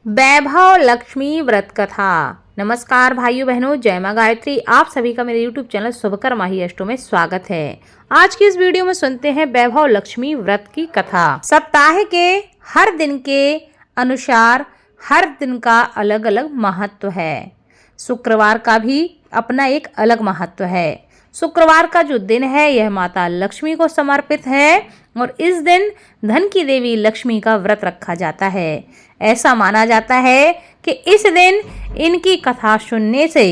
वैभव लक्ष्मी व्रत कथा। नमस्कार भाइयों बहनों, जय मां गायत्री। आप सभी का मेरे YouTube चैनल शुभकर माही अष्टो में स्वागत है। आज की इस वीडियो में सुनते हैं वैभव लक्ष्मी व्रत की कथा। सप्ताह के हर दिन के अनुसार हर दिन का अलग अलग महत्व है। शुक्रवार का भी अपना एक अलग महत्व है। शुक्रवार का जो दिन है यह माता लक्ष्मी को समर्पित है और इस दिन धन की देवी लक्ष्मी का व्रत रखा जाता है। ऐसा माना जाता है कि इस दिन इनकी कथा सुनने से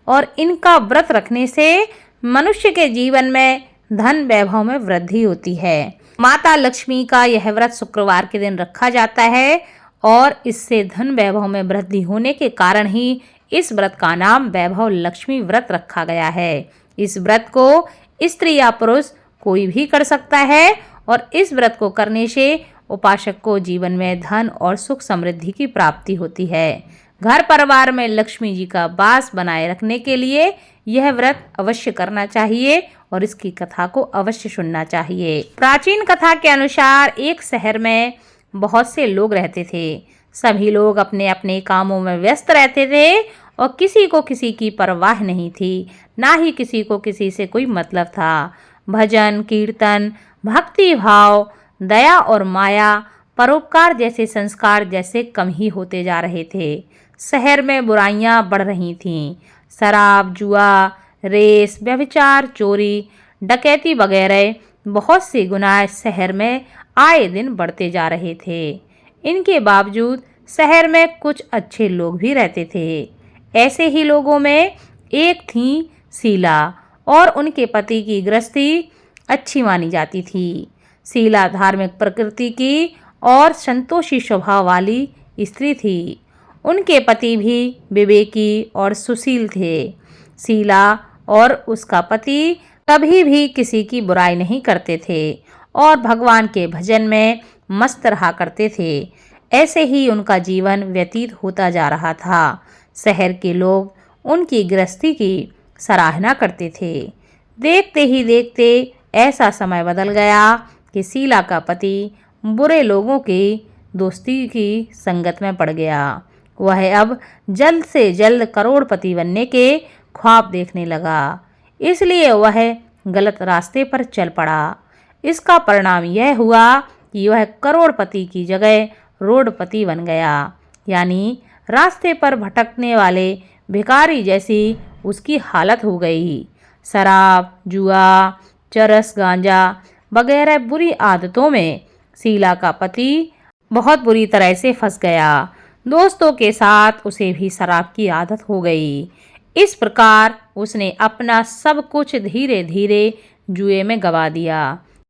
और इनका व्रत रखने से मनुष्य के जीवन में धन वैभव में वृद्धि होती है। माता लक्ष्मी का यह व्रत शुक्रवार के दिन रखा जाता है और इससे धन वैभव में वृद्धि होने के कारण ही इस व्रत का नाम वैभव लक्ष्मी व्रत रखा गया है। इस व्रत को स्त्री या पुरुष कोई भी कर सकता है और इस व्रत को करने से उपासक को जीवन में धन और सुख समृद्धि की प्राप्ति होती है। घर परिवार में लक्ष्मी जी का वास बनाए रखने के लिए यह व्रत अवश्य करना चाहिए और इसकी कथा को अवश्य सुनना चाहिए। प्राचीन कथा के अनुसार एक शहर में बहुत से लोग रहते थे। सभी लोग अपने अपने कामों में व्यस्त रहते थे और किसी को किसी की परवाह नहीं थी, ना ही किसी को किसी से कोई मतलब था। भजन, कीर्तन, भक्ति भाव, दया और माया, परोपकार जैसे संस्कार जैसे कम ही होते जा रहे थे। शहर में बुराइयां बढ़ रही थीं। शराब, जुआ, रेस, व्यभिचार, चोरी, डकैती वगैरह बहुत से गुनाह शहर में आए दिन बढ़ते जा रहे थे। इनके बावजूद शहर में कुछ अच्छे लोग भी रहते थे। ऐसे ही लोगों में एक थी शीला और उनके पति की गृहस्थी अच्छी मानी जाती थी। शीला धार्मिक प्रकृति की और संतोषी स्वभाव वाली स्त्री थी। उनके पति भी विवेकी और सुशील थे। शीला और उसका पति कभी भी किसी की बुराई नहीं करते थे और भगवान के भजन में मस्त रहा करते थे। ऐसे ही उनका जीवन व्यतीत होता जा रहा था। शहर के लोग उनकी गृहस्थी की सराहना करते थे। देखते ही देखते ऐसा समय बदल गया कि शीला का पति बुरे लोगों की दोस्ती की संगत में पड़ गया। वह अब जल्द से जल्द करोड़पति बनने के ख्वाब देखने लगा, इसलिए वह गलत रास्ते पर चल पड़ा। इसका परिणाम यह हुआ कि वह करोड़पति की जगह रोडपति बन गया, यानी रास्ते पर भटकने वाले भिखारी जैसी उसकी हालत हो गई। शराब, जुआ, चरस, गांजा वगैरह बुरी आदतों में शीला का पति बहुत बुरी तरह से फंस गया। दोस्तों के साथ उसे भी शराब की आदत हो गई। इस प्रकार उसने अपना सब कुछ धीरे धीरे जुए में गवा दिया।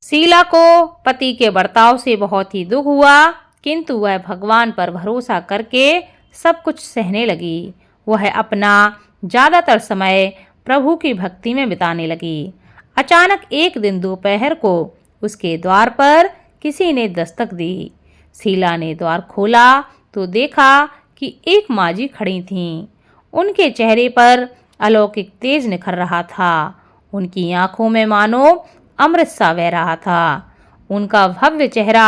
शीला को पति के बर्ताव से बहुत ही दुख हुआ, किंतु वह भगवान पर भरोसा करके सब कुछ सहने लगी। वह अपना ज़्यादातर समय प्रभु की भक्ति में बिताने लगी। अचानक एक दिन दोपहर को उसके द्वार पर किसी ने दस्तक दी। शीला ने द्वार खोला तो देखा कि एक माजी खड़ी थीं। उनके चेहरे पर अलौकिक तेज निखर रहा था। उनकी आंखों में मानो अमृत सा बह रहा था। उनका भव्य चेहरा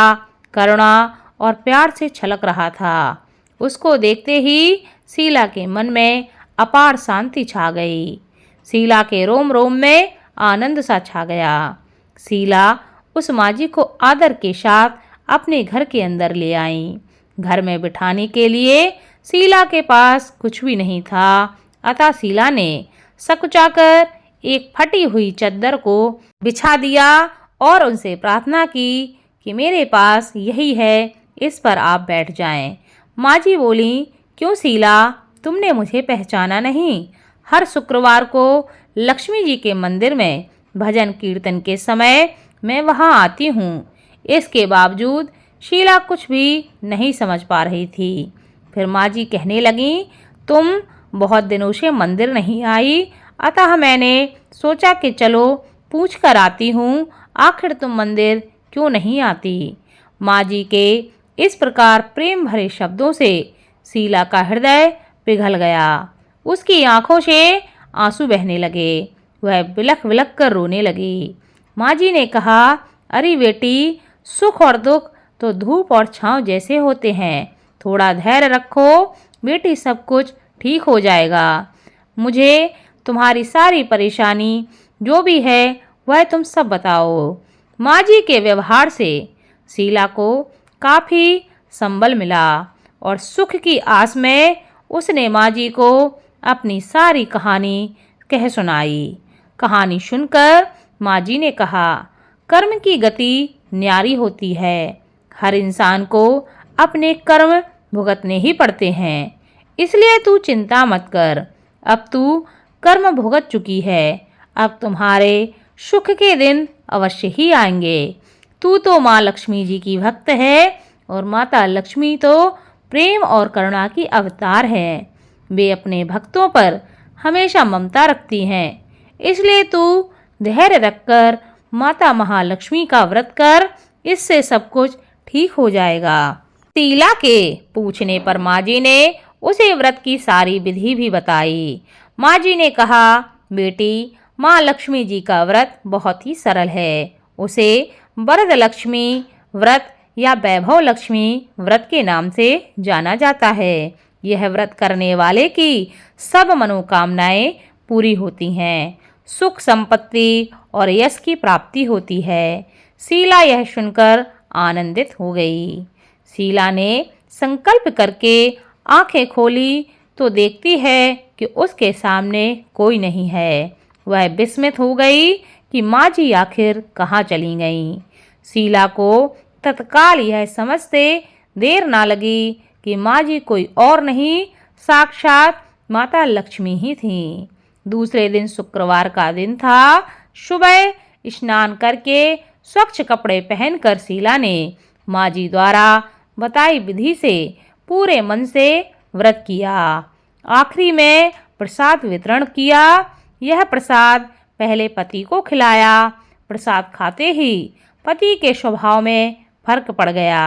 करुणा और प्यार से छलक रहा था। उसको देखते ही शीला के मन में अपार शांति छा गई। शीला के रोम रोम में आनंद सा छा गया। शीला उस माजी को आदर के साथ अपने घर के अंदर ले आई। घर में बिठाने के लिए शीला के पास कुछ भी नहीं था, अतः शीला ने सकुचाकर एक फटी हुई चद्दर को बिछा दिया और उनसे प्रार्थना की कि मेरे पास यही है, इस पर आप बैठ जाएं। माजी बोली, क्यों शीला, तुमने मुझे पहचाना नहीं? हर शुक्रवार को लक्ष्मी जी के मंदिर में भजन कीर्तन के समय मैं वहां आती हूँ। इसके बावजूद शीला कुछ भी नहीं समझ पा रही थी। फिर माजी कहने लगी, तुम बहुत दिनों से मंदिर नहीं आई, अतः मैंने सोचा कि चलो पूछ कर आती हूँ, आखिर तुम मंदिर क्यों नहीं आती? माजी के इस प्रकार प्रेम भरे शब्दों से शीला का हृदय पिघल गया। उसकी आंखों से आंसू बहने लगे। वह बिलख बिलख कर रोने लगी। माजी ने कहा, अरे बेटी, सुख और दुख तो धूप और छांव जैसे होते हैं, थोड़ा धैर्य रखो बेटी, सब कुछ ठीक हो जाएगा। मुझे तुम्हारी सारी परेशानी जो भी है वह तुम सब बताओ। माँ जी के व्यवहार से शीला को काफ़ी संबल मिला और सुख की आस में उसने माँ जी को अपनी सारी कहानी कह सुनाई। कहानी सुनकर माँ जी ने कहा, कर्म की गति न्यारी होती है। हर इंसान को अपने कर्म भुगतने ही पड़ते हैं, इसलिए तू चिंता मत कर। अब तू कर्म भुगत चुकी है, अब तुम्हारे सुख के दिन अवश्य ही आएंगे। तू तो माँ लक्ष्मी जी की भक्त है और माता लक्ष्मी तो प्रेम और करुणा की अवतार है। वे अपने भक्तों पर हमेशा ममता रखती हैं, इसलिए तू धैर्य रखकर माता महालक्ष्मी का व्रत कर, इससे सब कुछ ठीक हो जाएगा। शीला के पूछने पर माँ जी ने उसे व्रत की सारी विधि भी बताई। माँ जी ने कहा, बेटी, माँ लक्ष्मी जी का व्रत बहुत ही सरल है। उसे वरद लक्ष्मी व्रत या वैभव लक्ष्मी व्रत के नाम से जाना जाता है। यह व्रत करने वाले की सब मनोकामनाएं पूरी होती हैं, सुख संपत्ति और यश की प्राप्ति होती है। शीला यह सुनकर आनंदित हो गई। शीला ने संकल्प करके आंखें खोली तो देखती है कि उसके सामने कोई नहीं है। वह विस्मित हो गई कि माँ जी आखिर कहाँ चली गईं। शीला को तत्काल यह समझते देर ना लगी कि माँ जी कोई और नहीं, साक्षात माता लक्ष्मी ही थीं। दूसरे दिन शुक्रवार का दिन था। सुबह स्नान करके स्वच्छ कपड़े पहनकर शीला ने माँ जी द्वारा बताई विधि से पूरे मन से व्रत किया। आखिरी में प्रसाद वितरण किया। यह प्रसाद पहले पति को खिलाया। प्रसाद खाते ही पति के स्वभाव में फर्क पड़ गया।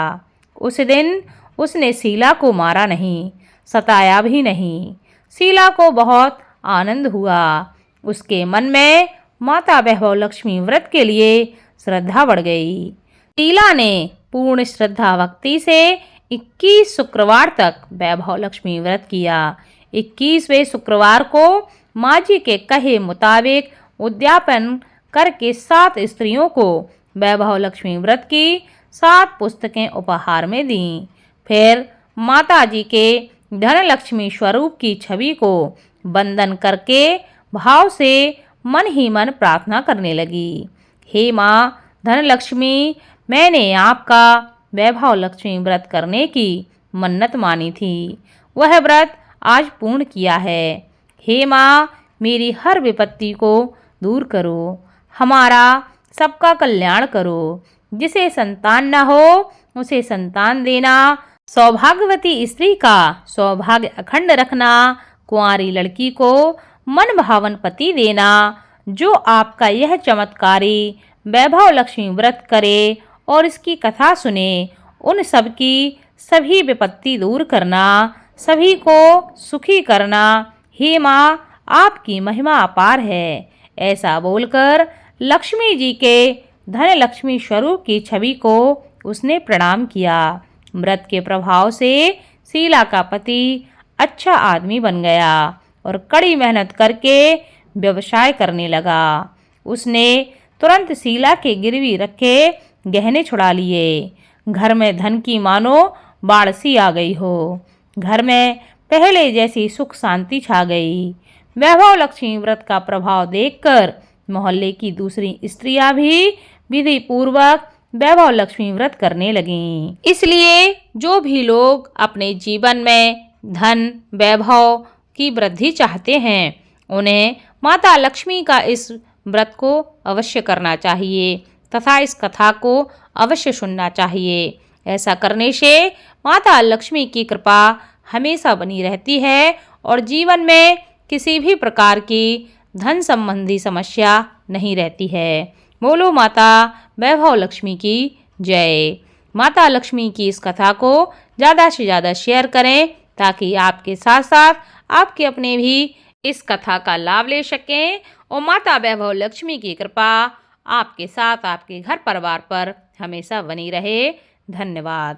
उस दिन उसने शीला को मारा नहीं, सताया भी नहीं। शीला को बहुत आनंद हुआ। उसके मन में माता वैभव लक्ष्मी व्रत के लिए श्रद्धा बढ़ गई। शीला ने पूर्ण श्रद्धा भक्ति से 21 शुक्रवार तक वैभव लक्ष्मी व्रत किया। 21वें शुक्रवार को माँ जी के कहे मुताबिक उद्यापन करके 7 स्त्रियों को वैभव लक्ष्मी व्रत की 7 पुस्तकें उपहार में दीं। फिर माता जी के धन लक्ष्मी स्वरूप की छवि को वंदन करके भाव से मन ही मन प्रार्थना करने लगी। हे माँ धन लक्ष्मी, मैंने आपका वैभव लक्ष्मी व्रत करने की मन्नत मानी थी, वह व्रत आज पूर्ण किया है। हे माँ, मेरी हर विपत्ति को दूर करो, हमारा सबका कल्याण करो। जिसे संतान न हो उसे संतान देना, सौभाग्यवती स्त्री का सौभाग्य अखंड रखना, कुंवारी लड़की को मन भावन पति देना। जो आपका यह चमत्कारी वैभव लक्ष्मी व्रत करे और इसकी कथा सुने, उन सब की सभी विपत्ति दूर करना, सभी को सुखी करना। हे माँ, आपकी महिमा अपार है। ऐसा बोलकर लक्ष्मी जी के धन लक्ष्मी स्वरूप की छवि को उसने प्रणाम किया। व्रत के प्रभाव से शीला का पति अच्छा आदमी बन गया और कड़ी मेहनत करके व्यवसाय करने लगा। उसने तुरंत शीला के गिरवी रखे गहने छुड़ा लिए। घर में धन की मानो बाढ़ सी आ गई हो। घर में पहले जैसी सुख शांति छा गई। वैभव लक्ष्मी व्रत का प्रभाव देखकर मोहल्ले की दूसरी स्त्रियां भी विधि पूर्वक वैभव लक्ष्मी व्रत करने लगीं। इसलिए जो भी लोग अपने जीवन में धन वैभव की वृद्धि चाहते हैं, उन्हें माता लक्ष्मी का इस व्रत को अवश्य करना चाहिए तथा इस कथा को अवश्य सुनना चाहिए। ऐसा करने से माता लक्ष्मी की कृपा हमेशा बनी रहती है और जीवन में किसी भी प्रकार की धन संबंधी समस्या नहीं रहती है। बोलो माता वैभव लक्ष्मी की जय। माता लक्ष्मी की इस कथा को ज़्यादा से ज़्यादा शेयर करें ताकि आपके साथ साथ आपके अपने भी इस कथा का लाभ ले सकें और माता वैभव लक्ष्मी की कृपा आपके साथ आपके घर परिवार पर हमेशा बनी रहे। धन्यवाद।